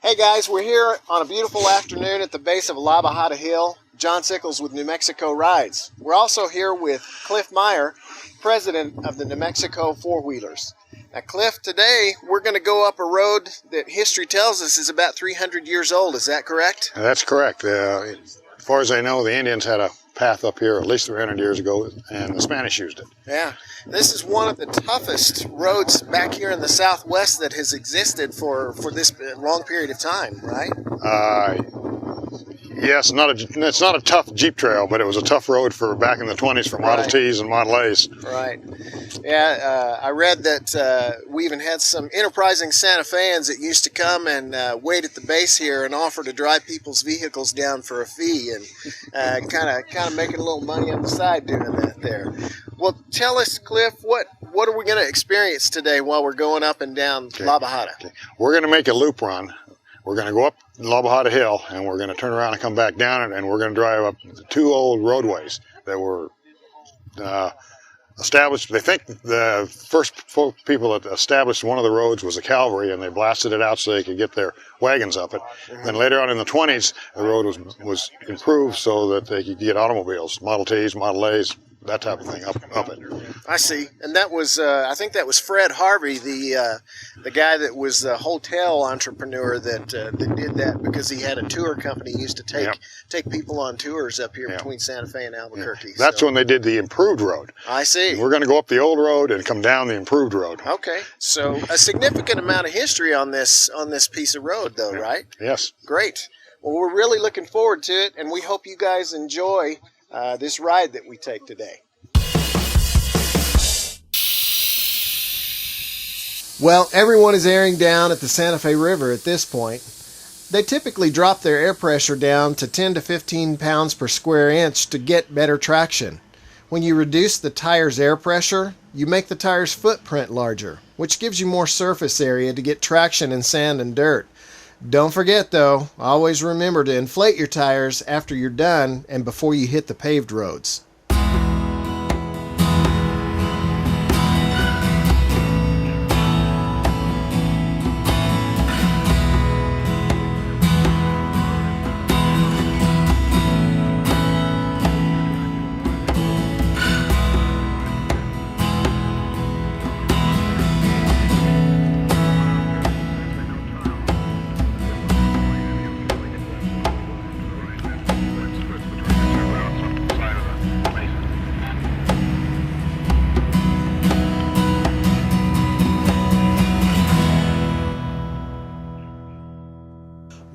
Hey guys, we're here on a beautiful afternoon at the base of La Bajada Hill. John Sickles with New Mexico Rides. We're also here with Cliff Meyer, president of the New Mexico Four-Wheelers. Now Cliff, today we're going to go up a road that history tells us is about 300 years old. Is that correct? That's correct. As far as I know, the Indians had a path up here at least 300 years ago, and the Spanish used it. Yeah. This is one of the toughest roads back here in the Southwest that has existed for this long period of time, right? Yes, it's not a tough Jeep trail, but it was a tough road for back in the 20s for Model Ts and Model A's. Right. Yeah, I read that we even had some enterprising Santa Feans that used to come and wait at the base here and offer to drive people's vehicles down for a fee and kind of making a little money on the side doing that there. Well, tell us, Cliff, what are we going to experience today while we're going up and down La Bajada? Okay. We're going to make a loop run. We're going to go up La Bajada Hill, and we're going to turn around and come back down, and we're going to drive up two old roadways that were established. They think the first people that established one of the roads was the cavalry, and they blasted it out so they could get their wagons up it. Then later on in the 20s, the road was improved so that they could get automobiles, Model Ts, Model A's, that type of thing up it. I see. And that was, I think that was Fred Harvey, the guy that was the hotel entrepreneur that did that because he had a tour company. He used to take people on tours up here between Santa Fe and Albuquerque. That's when they did the improved road. I see. And we're going to go up the old road and come down the improved road. Okay. So a significant amount of history on this piece of road, though, right? Yes. Great. Well, we're really looking forward to it, and we hope you guys enjoy this ride that we take today. Well, everyone is airing down at the Santa Fe River at this point. They typically drop their air pressure down to 10 to 15 pounds per square inch to get better traction. When you reduce the tire's air pressure, you make the tire's footprint larger, which gives you more surface area to get traction in sand and dirt. Don't forget though, always remember to inflate your tires after you're done and before you hit the paved roads.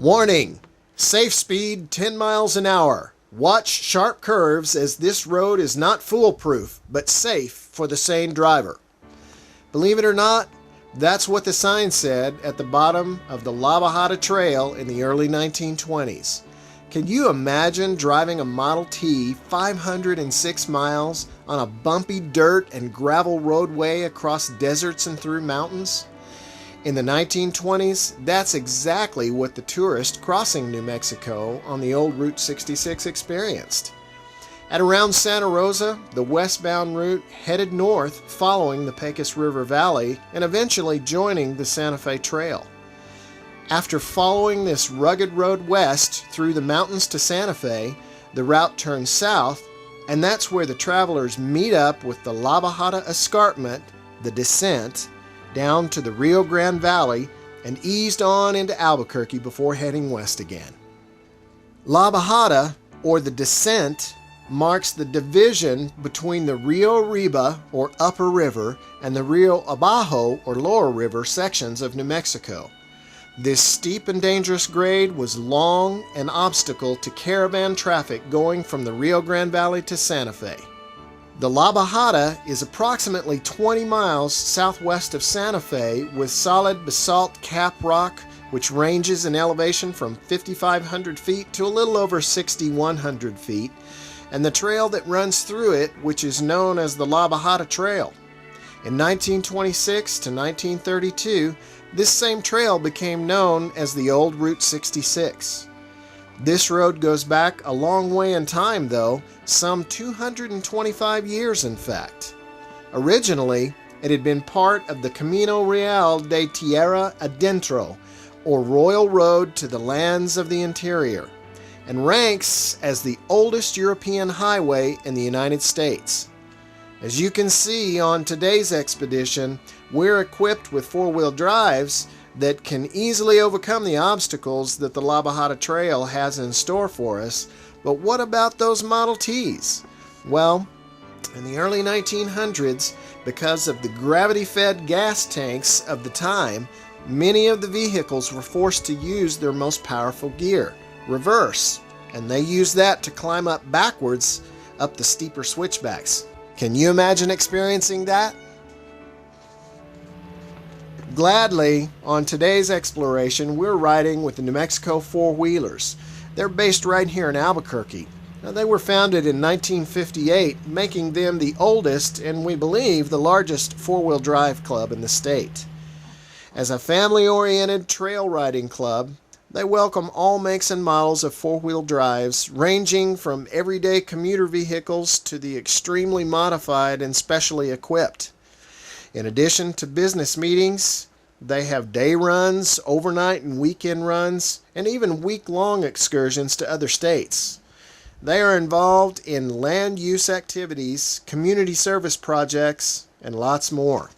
Warning! Safe speed 10 miles an hour. Watch sharp curves as this road is not foolproof, but safe for the sane driver. Believe it or not, that's what the sign said at the bottom of the La Bajada Trail in the early 1920s. Can you imagine driving a Model T 506 miles on a bumpy dirt and gravel roadway across deserts and through mountains? In the 1920s, that's exactly what the tourist crossing New Mexico on the old Route 66 experienced. At around Santa Rosa, the westbound route headed north following the Pecos River Valley and eventually joining the Santa Fe Trail. After following this rugged road west through the mountains to Santa Fe, the route turns south, and that's where the travelers meet up with the La Bajada Escarpment, the descent, down to the Rio Grande Valley and eased on into Albuquerque before heading west again. La Bajada, or the descent, marks the division between the Rio Arriba, or upper river, and the Rio Abajo, or lower river, sections of New Mexico. This steep and dangerous grade was long an obstacle to caravan traffic going from the Rio Grande Valley to Santa Fe. The La Bajada is approximately 20 miles southwest of Santa Fe with solid basalt cap rock, which ranges in elevation from 5,500 feet to a little over 6,100 feet, and the trail that runs through it, which is known as the La Bajada Trail. In 1926 to 1932, this same trail became known as the old Route 66. This road goes back a long way in time though, some 225 years in fact. Originally, it had been part of the Camino Real de Tierra Adentro, or royal road to the lands of the interior, and ranks as the oldest European highway in the United States. As you can see on today's expedition, we're equipped with four-wheel drives that can easily overcome the obstacles that the La Bajada Trail has in store for us. But what about those Model Ts? Well, in the early 1900s, because of the gravity-fed gas tanks of the time, many of the vehicles were forced to use their most powerful gear, reverse, and they used that to climb up backwards up the steeper switchbacks. Can you imagine experiencing that? Gladly, on today's exploration, we're riding with the New Mexico four-wheelers. They're based right here in Albuquerque. Now, they were founded in 1958, making them the oldest and, we believe, the largest four-wheel drive club in the state. As a family-oriented trail riding club, they welcome all makes and models of four-wheel drives, ranging from everyday commuter vehicles to the extremely modified and specially equipped. In addition to business meetings, they have day runs, overnight and weekend runs, and even week-long excursions to other states. They are involved in land use activities, community service projects, and lots more.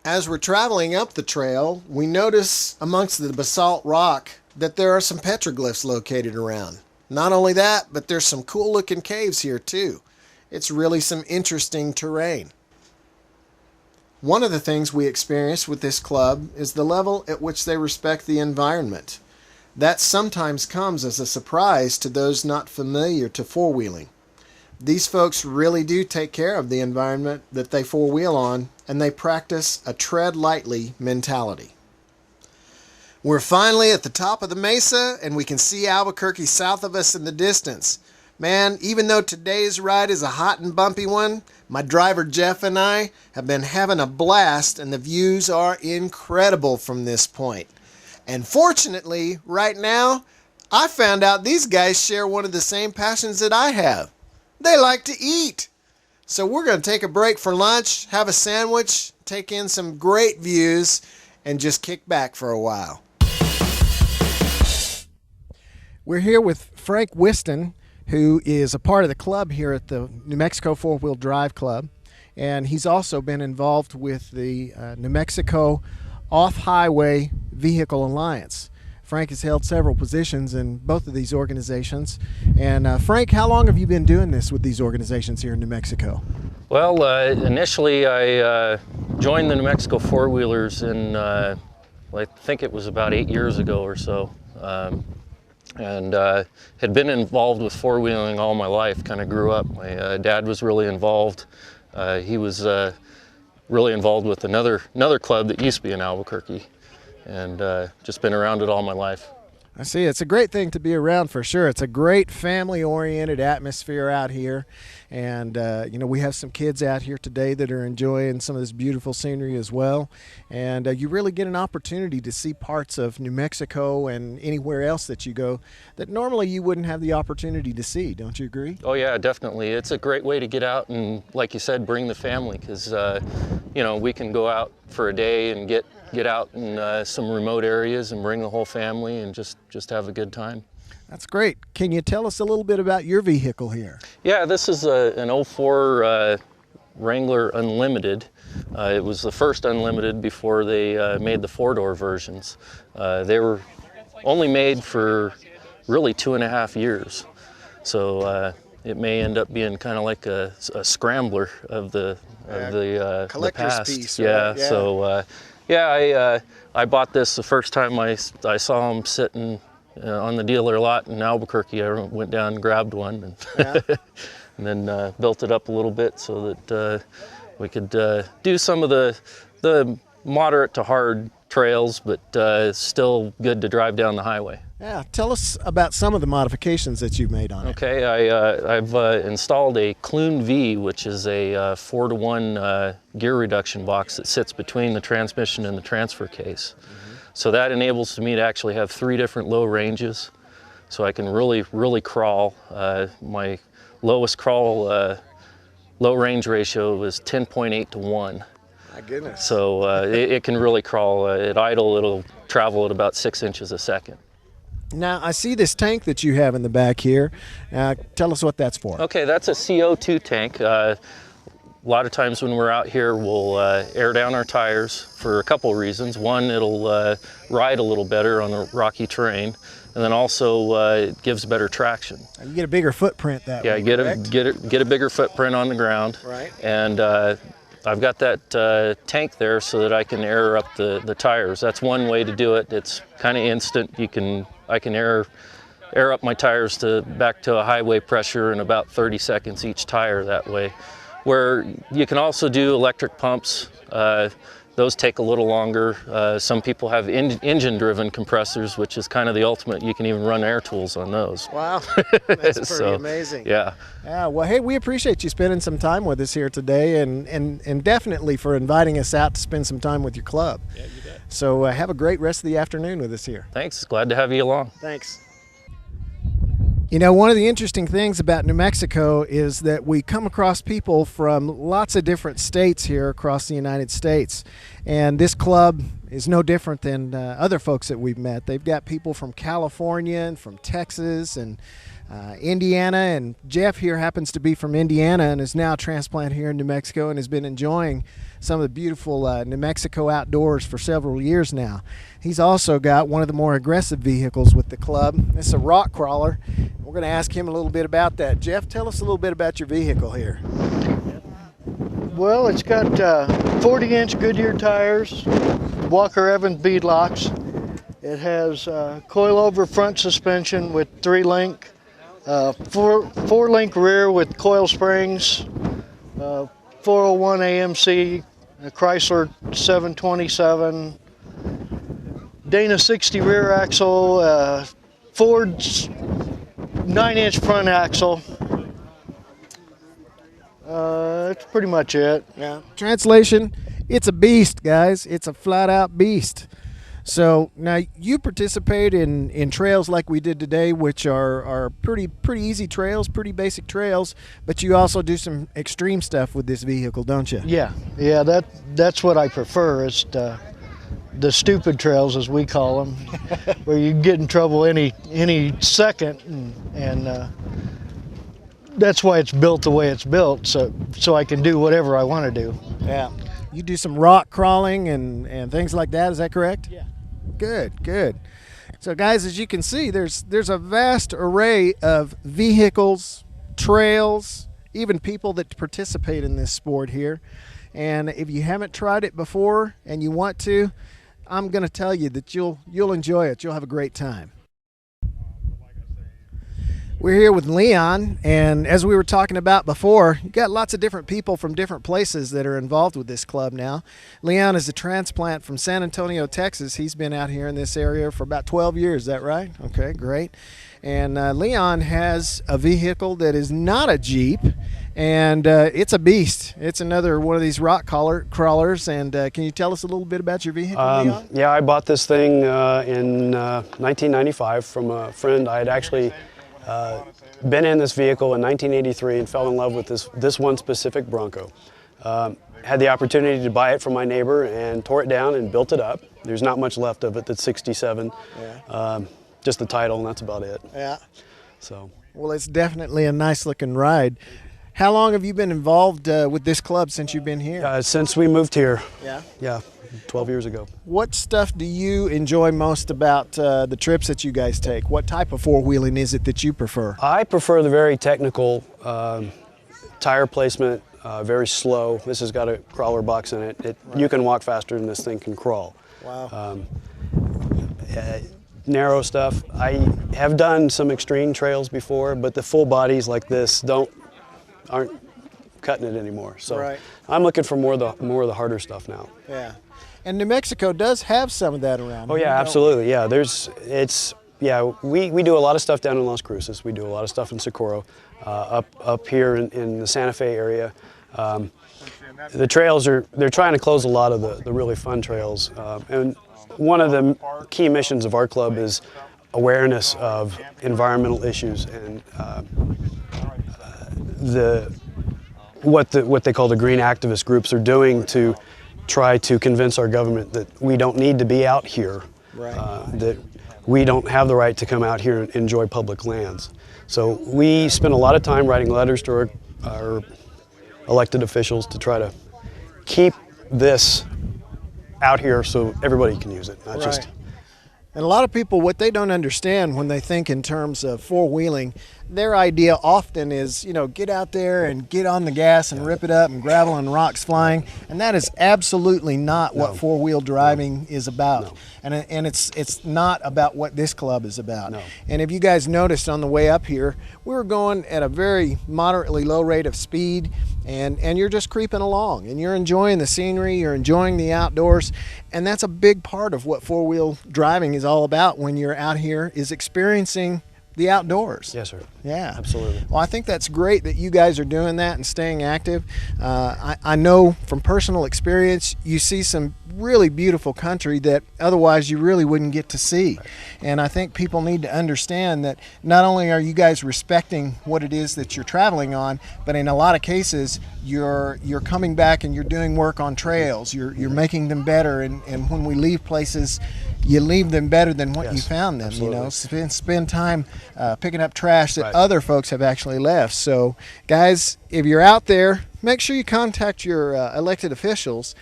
As we're traveling up the trail, we notice amongst the basalt rock that there are some petroglyphs located around. Not only that, but there's some cool-looking caves here too. It's really some interesting terrain. One of the things we experience with this club is the level at which they respect the environment. That sometimes comes as a surprise to those not familiar to four-wheeling. These folks really do take care of the environment that they four-wheel on, and they practice a tread lightly mentality. We're finally at the top of the mesa, and we can see Albuquerque south of us in the distance. Man, even though today's ride is a hot and bumpy one, my driver Jeff and I have been having a blast, and the views are incredible from this point. And fortunately, right now, I found out these guys share one of the same passions that I have. They like to eat. So we're going to take a break for lunch, have a sandwich, take in some great views, and just kick back for a while. We're here with Frank Whiston, who is a part of the club here at the New Mexico Four-Wheel Drive Club. And he's also been involved with the New Mexico Off-Highway Vehicle Alliance. Frank has held several positions in both of these organizations. And Frank, how long have you been doing this with these organizations here in New Mexico? Well, initially I joined the New Mexico Four-Wheelers in, I think it was about 8 years ago or so. And had been involved with four-wheeling all my life, kind of grew up. My dad was really involved. He was really involved with another club that used to be in Albuquerque, and just been around it all my life. I see. It's a great thing to be around for sure. It's a great family-oriented atmosphere out here. And, we have some kids out here today that are enjoying some of this beautiful scenery as well. And you really get an opportunity to see parts of New Mexico and anywhere else that you go that normally you wouldn't have the opportunity to see. Don't you agree? Oh, yeah, definitely. It's a great way to get out and, like you said, bring the family, because, we can go out for a day and get out in some remote areas and bring the whole family and just have a good time. That's great. Can you tell us a little bit about your vehicle here? Yeah, this is an 04 Wrangler Unlimited. It was the first Unlimited before they made the four-door versions. They were only made for really 2.5 years. So it may end up being kind of like a scrambler of the collector's past. Piece, right? Yeah. Yeah. So I bought this the first time I saw them sitting on the dealer lot in Albuquerque. I went down and grabbed one, and, and then built it up a little bit so that we could do some of the moderate to hard trails, but still good to drive down the highway. Yeah, tell us about some of the modifications that you've made on it. Okay, I've installed a Clune V, which is a 4-to-1 gear reduction box that sits between the transmission and the transfer case. So that enables me to actually have 3 different low ranges, so I can really crawl. My lowest crawl low range ratio was 10.8 to 1. My goodness. So it can really crawl. At idle, it'll travel at about 6 inches a second. Now, I see this tank that you have in the back here. Tell us what that's for. Okay, that's a CO2 tank. A lot of times when we're out here, we'll air down our tires for a couple of reasons. One, it'll ride a little better on the rocky terrain, and then also it gives better traction. You get a bigger footprint that way. Yeah, get a bigger footprint on the ground. Right. And I've got that tank there so that I can air up the tires. That's one way to do it. It's kind of instant. I can air up my tires back to a highway pressure in about 30 seconds each tire that way. Where you can also do electric pumps. Those take a little longer. Some people have engine-driven compressors, which is kind of the ultimate. You can even run air tools on those. Wow, that's pretty amazing. Yeah. Yeah. Well, hey, we appreciate you spending some time with us here today, and definitely for inviting us out to spend some time with your club. Yeah, you bet. So have a great rest of the afternoon with us here. Thanks. Glad to have you along. Thanks. You know, one of the interesting things about New Mexico is that we come across people from lots of different states here across the United States. And this club is no different than other folks that we've met. They've got people from California and from Texas and Indiana. And Jeff here happens to be from Indiana and is now a transplant here in New Mexico and has been enjoying some of the beautiful New Mexico outdoors for several years now. He's also got one of the more aggressive vehicles with the club. It's a rock crawler. We're going to ask him a little bit about that. Jeff, tell us a little bit about your vehicle here. Well, it's got 40-inch Goodyear tires, Walker Evans beadlocks. It has coil-over front suspension with 3-link, 4-link rear with coil springs, 401 AMC, a Chrysler 727, Dana 60 rear axle, Ford's 9-inch front axle. That's pretty much it. Yeah. Translation, it's a beast, guys. It's a flat-out beast. So now you participate in trails like we did today, which are pretty easy trails, pretty basic trails, but you also do some extreme stuff with this vehicle, don't you? Yeah, that's what I prefer. Is the stupid trails, as we call them, where you get in trouble any second, and that's why it's built the way it's built, so I can do whatever I want to do. Yeah. You do some rock crawling and things like that, is that correct? Yeah. Good. So guys, as you can see, there's a vast array of vehicles, trails, even people that participate in this sport here. And if you haven't tried it before and you want to, I'm going to tell you that you'll enjoy it. You'll have a great time. We're here with Leon, and as we were talking about before, you got lots of different people from different places that are involved with this club now. Leon is a transplant from San Antonio, Texas. He's been out here in this area for about 12 years, is that right? Okay, great. And Leon has a vehicle that is not a Jeep, and it's a beast. It's another one of these rock crawlers, and can you tell us a little bit about your vehicle, Leon? Yeah, I bought this thing in 1995 from a friend. I had actually been in this vehicle in 1983 and fell in love with this one specific Bronco. Had the opportunity to buy it from my neighbor and tore it down and built it up. There's not much left of it. That's 67. Yeah. Just the title, and that's about it. Yeah. So. Well, it's definitely a nice looking ride. How long have you been involved with this club since you've been here? Since we moved here. Yeah. Yeah, 12 years ago. What stuff do you enjoy most about the trips that you guys take? What type of four-wheeling is it that you prefer? I prefer the very technical tire placement, very slow. This has got a crawler box in it. Right. You can walk faster than this thing can crawl. Wow. Narrow stuff. I have done some extreme trails before, but the full bodies like this aren't cutting it anymore. So right. I'm looking for more of the harder stuff now. Yeah. And New Mexico does have some of that around. Oh yeah, absolutely. Yeah, we do a lot of stuff down in Las Cruces. We do a lot of stuff in Socorro, up here in the Santa Fe area. The trails they're trying to close a lot of the really fun trails, and one of the key missions of our club is awareness of environmental issues and what they call the green activist groups are doing to try to convince our government that we don't need to be out here that we don't have the right to come out here and enjoy public lands. So we spend a lot of time writing letters to our elected officials to try to keep this out here so everybody can use it, not just... And a lot of people, what they don't understand when they think in terms of four-wheeling, their idea often is, you know, get out there and get on the gas and rip it up and gravel and rocks flying. And that is absolutely not what four-wheel driving is about. And it's not about what this club is about. And if you guys noticed on the way up here, we were going at a very moderately low rate of speed, and you're just creeping along and you're enjoying the scenery, you're enjoying the outdoors. And that's a big part of what four-wheel driving is all about when you're out here, is experiencing the outdoors. Yes, sir. Yeah. Absolutely. Well, I think that's great that you guys are doing that and staying active. I know from personal experience, you see some really beautiful country that otherwise you really wouldn't get to see. And I think people need to understand that not only are you guys respecting what it is that you're traveling on, but in a lot of cases, you're coming back and you're doing work on trails. You're making them better. And when we leave places, you leave them better than what you found them. Absolutely. You know, spend time picking up trash that other folks have actually left. So, guys, if you're out there, make sure you contact your elected officials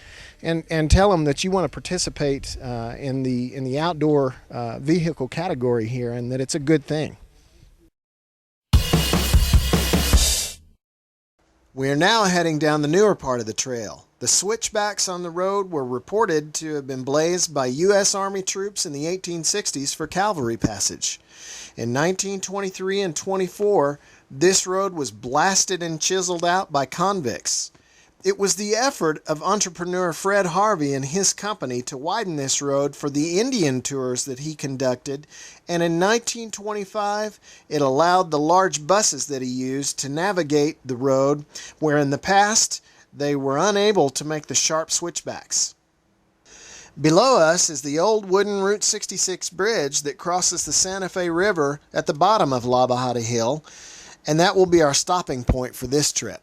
and tell them that you want to participate in the outdoor vehicle category here, and that it's a good thing. We're now heading down the newer part of the trail. The switchbacks on the road were reported to have been blazed by U.S. Army troops in the 1860s for cavalry passage. In 1923 and 24, this road was blasted and chiseled out by convicts. It was the effort of entrepreneur Fred Harvey and his company to widen this road for the Indian tours that he conducted, and in 1925 it allowed the large buses that he used to navigate the road, where in the past they were unable to make the sharp switchbacks. Below us is the old wooden Route 66 bridge that crosses the Santa Fe River at the bottom of La Bajada Hill, and that will be our stopping point for this trip.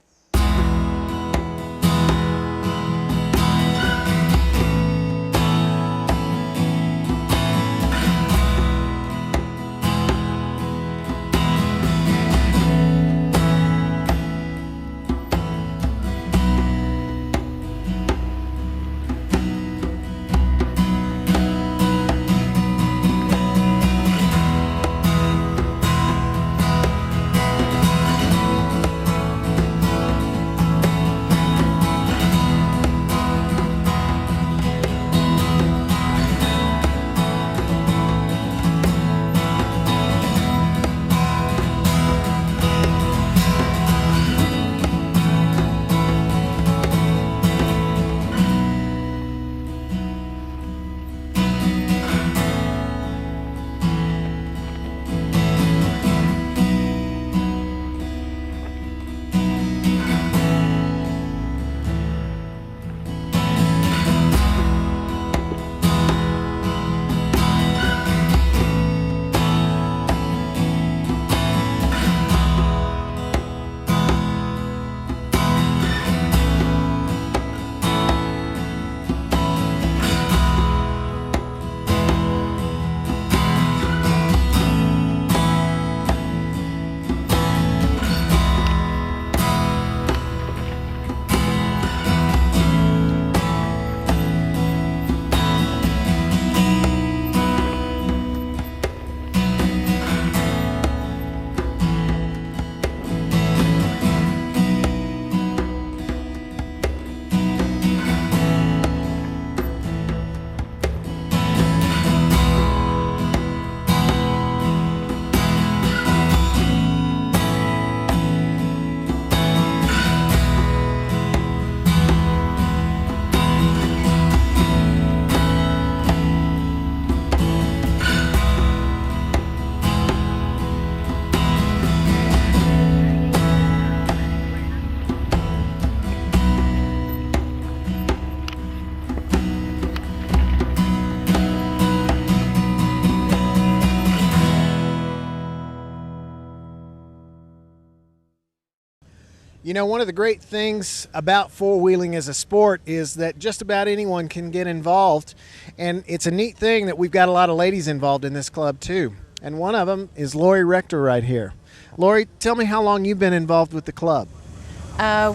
You know, one of the great things about four-wheeling as a sport is that just about anyone can get involved, and it's a neat thing that we've got a lot of ladies involved in this club too. And one of them is Lori Rector right here. Lori, tell me how long you've been involved with the club.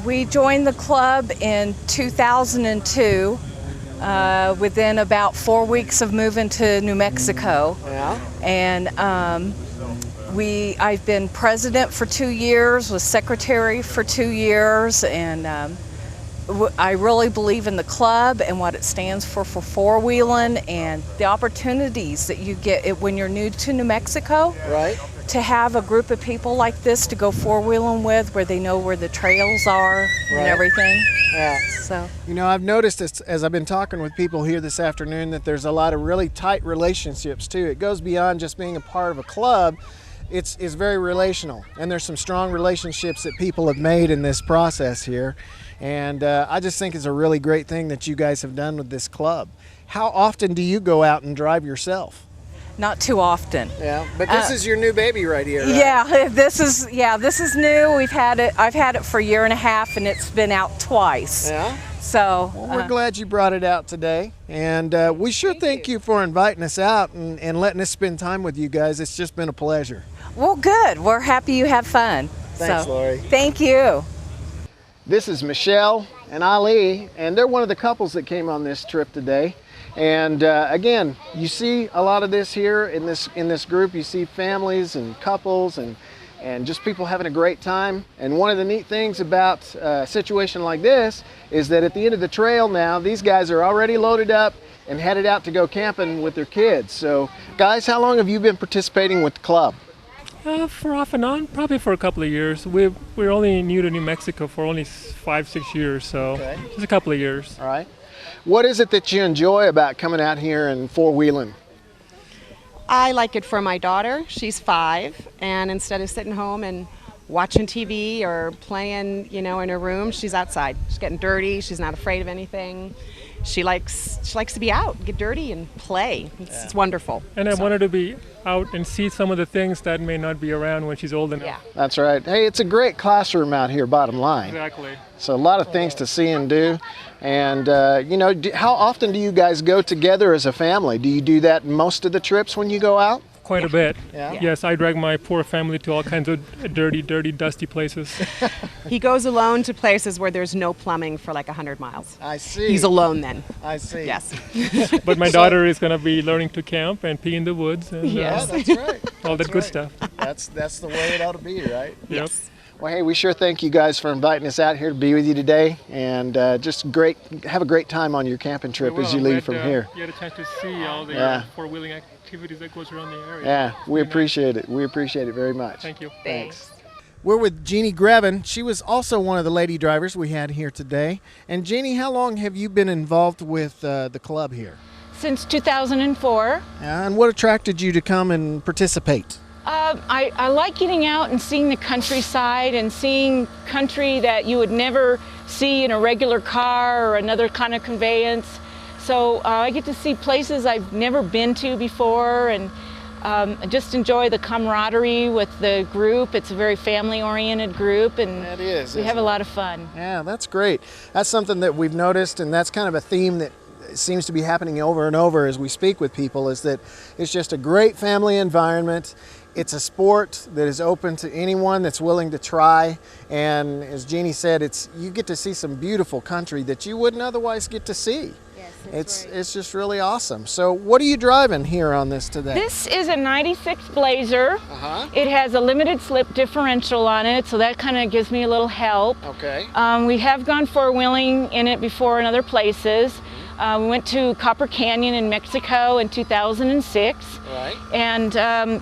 We joined the club in 2002, within about 4 weeks of moving to New Mexico. Yeah. And I've been president for 2 years, was secretary for 2 years, and I really believe in the club and what it stands for four-wheeling and the opportunities that you get when you're new to New Mexico. Right. To have a group of people like this to go four-wheeling with, where they know where the trails are and everything. Yeah. So. You know, I've noticed as I've been talking with people here this afternoon that there's a lot of really tight relationships too. It goes beyond just being a part of a club. It's very relational, and there's some strong relationships that people have made in this process here. And I just think it's a really great thing that you guys have done with this club. How often do you go out and drive yourself? Not too often. Yeah, but this is your new baby right here, right? Yeah, this is new. I've had it for a year and a half, and it's been out twice. Yeah. So well, we're glad you brought it out today, and we sure thank you for inviting us out and letting us spend time with you guys. It's just been a pleasure. Well, good. We're happy you have fun. Thanks, Lori. Thank you. This is Michelle and Ali, and they're one of the couples that came on this trip today. And again, you see a lot of this here in this group. You see families and couples and just people having a great time. And one of the neat things about a situation like this is that at the end of the trail now, these guys are already loaded up and headed out to go camping with their kids. So guys, how long have you been participating with the club? For off and on, probably for a couple of years. We're only new to New Mexico for only 5-6 years, so just a couple of years. All right. What is it that you enjoy about coming out here and four-wheeling? I like it for my daughter. She's 5, and instead of sitting home and watching TV or playing, in her room, she's outside. She's getting dirty. She's not afraid of anything. She likes to be out, get dirty, and play. It's wonderful. And I want her to be out and see some of the things that may not be around when she's old enough. Yeah. That's right. Hey, it's a great classroom out here, bottom line. Exactly. So a lot of things to see and do. And, how often do you guys go together as a family? Do you do that most of the trips when you go out? Quite a bit. Yeah. Yes, I drag my poor family to all kinds of dirty, dusty places. He goes alone to places where there's no plumbing for like 100 miles. I see. He's alone then. I see. Yes. But my daughter is going to be learning to camp and pee in the woods and Yes. That's right. all that good stuff. That's the way it ought to be, right? Yep. Well, hey, we sure thank you guys for inviting us out here to be with you today, and just have a great time on your camping trip as you leave from here. You had a chance to see all the four-wheeling activities that goes around the area. Yeah, we appreciate it. We appreciate it very much. Thank you. Thanks. We're with Jeannie Grevin. She was also one of the lady drivers we had here today. And Jeannie, how long have you been involved with the club here? Since 2004. And what attracted you to come and participate? I like getting out and seeing the countryside and seeing country that you would never see in a regular car or another kind of conveyance. So I get to see places I've never been to before, and I just enjoy the camaraderie with the group. It's a very family-oriented group, and It is, we have a lot of fun. Yeah, that's great. That's something that we've noticed, and that's kind of a theme that seems to be happening over and over as we speak with people, is that it's just a great family environment. It's a sport that is open to anyone that's willing to try, and as Jeannie said, you get to see some beautiful country that you wouldn't otherwise get to see. Yes, It's just really awesome. So what are you driving here on this today? This is a 96 Blazer. It has a limited slip differential on it, so that kind of gives me a little help. Okay. We have gone four-wheeling in it before in other places. We went to Copper Canyon in Mexico in 2006 Right. and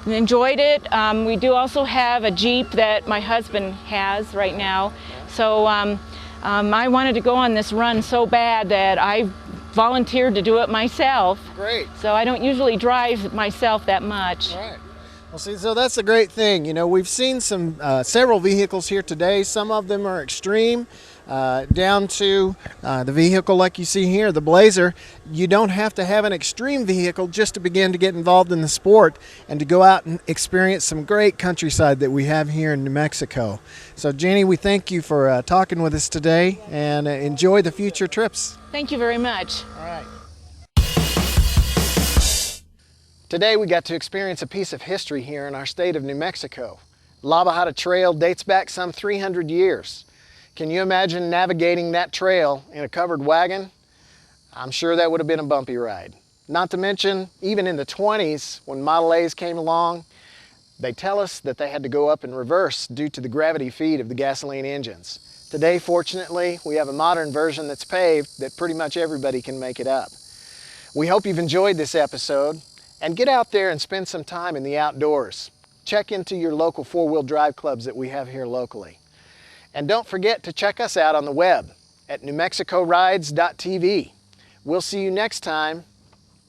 enjoyed it. We do also have a Jeep that my husband has right now. So I wanted to go on this run so bad that I volunteered to do it myself. Great. So I don't usually drive myself that much. Right. Well, see, so that's a great thing. We've seen several vehicles here today. Some of them are extreme. down to the vehicle like you see here, the Blazer. You don't have to have an extreme vehicle just to begin to get involved in the sport and to go out and experience some great countryside that we have here in New Mexico. So Jenny, we thank you for talking with us today, and enjoy the future trips. Thank you very much. All right. Today we got to experience a piece of history here in our state of New Mexico. La Bajada Trail dates back some 300 years. Can you imagine navigating that trail in a covered wagon? I'm sure that would have been a bumpy ride. Not to mention, even in the 20s, when Model A's came along, they tell us that they had to go up in reverse due to the gravity feed of the gasoline engines. Today, fortunately, we have a modern version that's paved that pretty much everybody can make it up. We hope you've enjoyed this episode, and get out there and spend some time in the outdoors. Check into your local four-wheel drive clubs that we have here locally. And don't forget to check us out on the web at newmexicorides.tv. We'll see you next time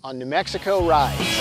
on New Mexico Rides.